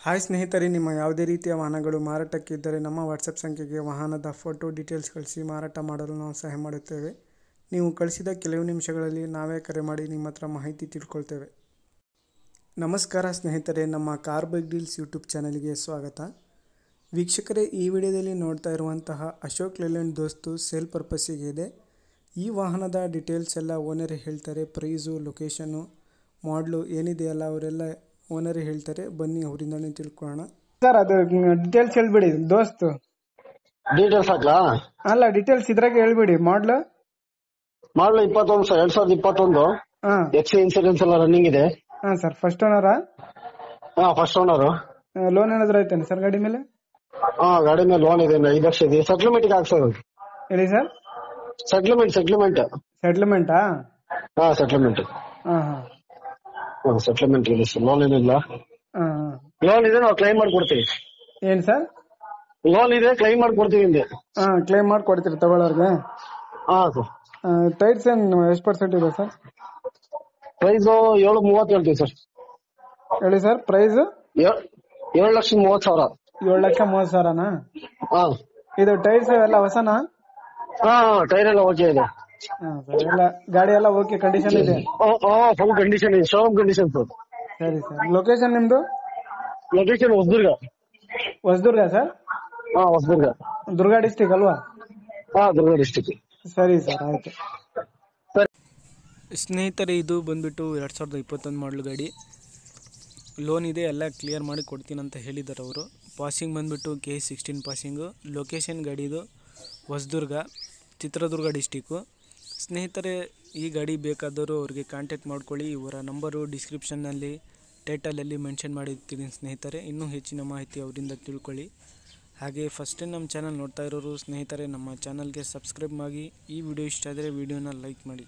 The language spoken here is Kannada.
ಹಾಯ್ ಸ್ನೇಹಿತರೆ, ನಿಮ್ಮ ಯಾವುದೇ ರೀತಿಯ ವಾಹನಗಳು ಮಾರಾಟಕ್ಕಿದ್ದರೆ ನಮ್ಮ ವಾಟ್ಸಪ್ ಸಂಖ್ಯೆಗೆ ವಾಹನದ ಫೋಟೋ ಡೀಟೇಲ್ಸ್ ಕಳಿಸಿ ಮಾರಾಟ ಮಾಡಲು ನಾವು ಸಹಾಯ ಮಾಡುತ್ತೇವೆ. ನೀವು ಕಳಿಸಿದ ಕೆಲವು ನಿಮಿಷಗಳಲ್ಲಿ ನಾವೇ ಕರೆ ಮಾಡಿ ನಿಮ್ಮ ಹತ್ರ ಮಾಹಿತಿ ತಿಳ್ಕೊಳ್ತೇವೆ. ನಮಸ್ಕಾರ ಸ್ನೇಹಿತರೆ, ನಮ್ಮ ಕಾರ್ ಬೈಕ್ ಡೀಲ್ಸ್ ಯೂಟ್ಯೂಬ್ ಚಾನಲ್ಗೆ ಸ್ವಾಗತ. ವೀಕ್ಷಕರೇ, ಈ ವಿಡಿಯೋದಲ್ಲಿ ನೋಡ್ತಾ ಇರುವಂತಹ ಅಶೋಕ್ ಲೇಲ್ಯಾಂಡ್ ದೋಸ್ತು ಸೇಲ್ ಪರ್ಪಸ್ಸಿಗೆ ಇದೆ. ಈ ವಾಹನದ ಡೀಟೇಲ್ಸ್ ಎಲ್ಲ ಓನರೇ ಹೇಳ್ತಾರೆ. ಪ್ರೈಸು, ಲೊಕೇಶನ್ನು, ಮಾಡಲು ಏನಿದೆಯಲ್ಲ ಅವರೆಲ್ಲ ಓನರೇ ಹೇಳ್ತಾರೆ. ಬನ್ನಿ ಅವರಿಂದನೇ ತಿಳ್ಕೊಳ್ಳೋಣ. ಸರ್, ಅದು ಡೀಟೇಲ್ಸ್ ಹೇಳ್ಬಿಡಿ. ದೋಸ್ತು ಡೀಟೇಲ್ಸ್ ಹಾಕ್ಲಾ? ಅಲ್ಲ, ಡೀಟೇಲ್ಸ್ ಇದ್ರಾಗೆ ಹೇಳ್ಬಿಡಿ. ಮಾಡಲು 21 ಸರ್, 2021. ಎಕ್ಸಿ ಇನ್ಸೂರೆನ್ಸ್ ಎಲ್ಲ ರನ್ನಿಂಗ್ ಇದೆ. ಸರ್, ಫಸ್ಟ್ ಓನರಾ? First owner. ಲೋನ್ ಏನಾದ್ರು ಐತೇನೆ ಸರ್ ಗಾಡಿ ಮೇಲೆ? ಗಾಡಿ ಮೇಲೆ ಲೋನ್ ಇದೆ, 5 ಲಕ್ಷ ಇದೆ. ಸೆಟ್ಲ್ಮೆಂಟ್ ಹಾಕ್ಸೋದು. ಹೇಳಿ ಸರ್. ಸೆಟ್ಲ್ಮೆಂಟಾ? ಸೆಟ್ಲ್ಮೆಂಟಾ? ಸೆಟ್ಲ್ಮೆಂಟ್. ಸೆಟ್ಲ್ಮೆಂಟ್ ಇದೆ ಸರ್, ಲೋನ್ ಏನಿಲ್ಲ. ಲೋನ್ ಇದೆ, ನಾವು ಕ್ಲೈಮ್ ಮಾಡ್ಕೊಡ್ತೀವಿ. ಏನ್ ಸರ್? ಲೋನ್ ಇದೆ, ಕ್ಲೈಮ್ ಮಾಡ್ಕೊಡ್ತೀವಿ ಹಿಂದೆ. ಕ್ಲೈಮ್ ಮಾಡ್ಕೊಡ್ತೀರಿ ತಗೊಳ್ಳೋರ್ಗೆ? ಸರ್. ಟೈರ್ಸ್ ಏನ್ ಎಷ್ಟು ಪರ್ಸೆಂಟ್ ಇದೆ ಸರ್? ಪ್ರೈಸ್ 7.30 ಹೇಳ್ತೀವಿ ಸರ್. ಹೇಳಿ ಸರ್. ಪ್ರೈಸ್ 7,30,000. 7,30,000ನಾ? ಇದು ಟೈರ್ಸ್ ಎಲ್ಲ ಹೊಸನಾ? ಟೈರ್ ಎಲ್ಲ ಓಕೆ ಇದೆ. ಎಲ್ಲ ಗಾಡಿ ಎಲ್ಲ ಓಕೆ ಕಂಡೀಷನ್ ಇದೆ? ಫುಲ್ ಕಂಡೀಷನ್ ಇದೆ, ಶೋರೂಮ್ ಕಂಡೀಷನ್ ಸರ್. ಸರಿ ಸರ್. ಲೊಕೇಶನ್ ನಿಮ್ದು? ಲೊಕೇಶನ್ ಹೊಸದುರ್ಗ. ಹೊಸದುರ್ಗ ಸರ್? ಹೊಸದುರ್ಗ. ದುರ್ಗ ಡಿಸ್ಟಿಕ್ ಅಲ್ವಾ? ದುರ್ಗ ಡಿಸ್ಟಿಕ್. ಸರಿ ಸರ್, ಆಯ್ತು. ಸ್ನೇಹಿತರೆ, ಇದು ಬಂದ್ಬಿಟ್ಟು 2021 ಮಾಡಲು ಗಾಡಿ. ಲೋನ್ ಇದೆ, ಎಲ್ಲ ಕ್ಲಿಯರ್ ಮಾಡಿ ಕೊಡ್ತೀನಿ ಅಂತ ಹೇಳಿದ್ದಾರೆ ಅವರು. ಪಾಸಿಂಗ್ ಬಂದ್ಬಿಟ್ಟು K16 ಪಾಸಿಂಗು. ಲೊಕೇಶನ್ ಗಾಡಿದು ಹೊಸದುರ್ಗ, ಚಿತ್ರದುರ್ಗ ಡಿಸ್ಟಿಕ್ಕು. ಸ್ನೇಹಿತರೆ, ಈ ಗಾಡಿ ಬೇಕಾದವರು ಅವ್ರಿಗೆ ಕಾಂಟ್ಯಾಕ್ಟ್ ಮಾಡ್ಕೊಳ್ಳಿ. ಇವರ ನಂಬರು ಡಿಸ್ಕ್ರಿಪ್ಷನ್ನಲ್ಲಿ, ಟೈಟಲಲ್ಲಿ ಮೆನ್ಷನ್ ಮಾಡಿರ್ತೀನಿ ಸ್ನೇಹಿತರೆ. ಇನ್ನೂ ಹೆಚ್ಚಿನ ಮಾಹಿತಿ ಅವರಿಂದ ತಿಳ್ಕೊಳ್ಳಿ. ಹಾಗೆ ಫಸ್ಟ್ ಟೈಮ್ ನಮ್ಮ ಚಾನಲ್ ನೋಡ್ತಾ ಇರೋರು ಸ್ನೇಹಿತರೆ, ನಮ್ಮ ಚಾನಲ್ಗೆ ಸಬ್ಸ್ಕ್ರೈಬ್ ಮಾಡಿ. ಈ ವಿಡಿಯೋ ಇಷ್ಟ ಆದರೆ ವಿಡಿಯೋನ ಲೈಕ್ ಮಾಡಿ.